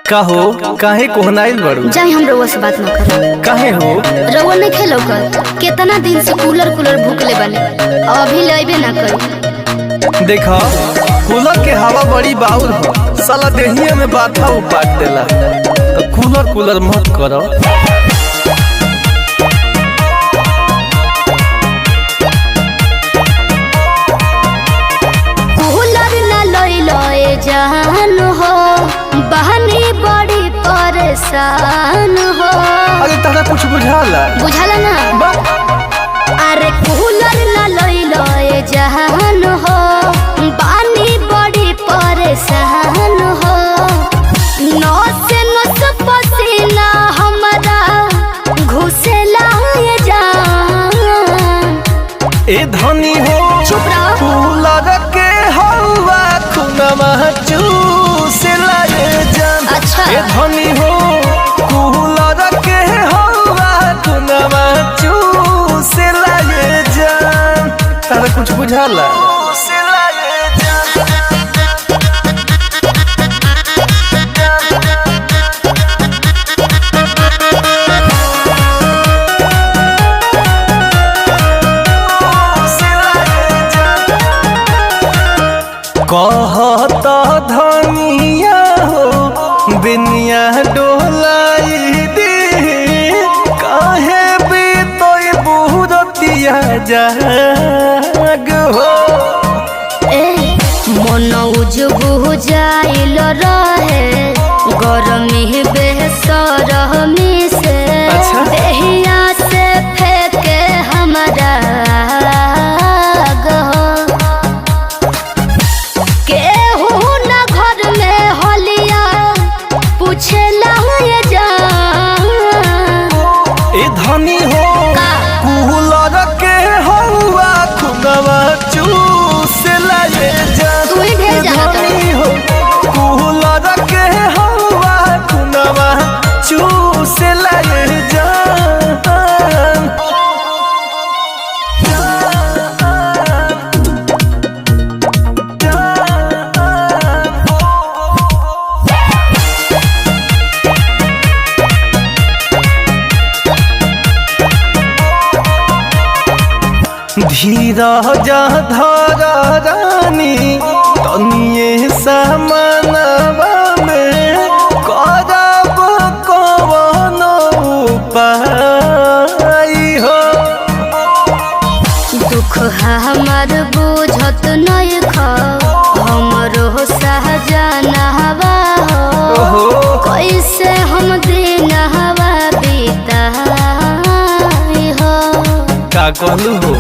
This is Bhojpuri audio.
का हो काहे कोहनाइल बड़ू? जाई हम रउआ से बात न कर। काहे हो? रउआ नहीं खेलो कर केतना दिन से कूलर भूखले बने अभी लेबे ना कर। देखा कूलर के हवा बड़ी बाउल हो, साला देहिया में बाथा उपाट देला। तो कूलर मत करो। जान हो बहनी बड़ी परेशान हो। अरे तारा कुछ बुझाला ना? अरे कूलर ना लइलो ए जान हो बहनी बड़ी परेशान हो। नस नस पसीना हमारा घुसेला ये जान। ए धनी हो चुप रहो। कूलर के हवा खुनवा चूसेला ये जान। अच्छा। ए धनी हो कूलर के हवा खुनवा चूसेला ये जान। तारा कुछ बुझाला? कहता धनिया हो बिनिया डोलाई दे, काहे बीतोई बुरतिया जाग हो। मन बुझाइल रहे गरमी बेसरमी से। अच्छा। देहिया से फेंके हमारा केहू न घर में होलिया पूछेला ये जान। ए धनी हो कूलर के हवा खुनवा चूसेला ये जान। तू ही ढेर जानत धनी हो कूलर के हवा खुनवा चूसेला ये जान। धीरज धर रानी तनिए सामनवा में करब कवन उपाय हो। दुख हमार बुझत नहीं हमरो सहजनवा हो। कैसे हम दिन हवा बीताई हो। का कहलू हो?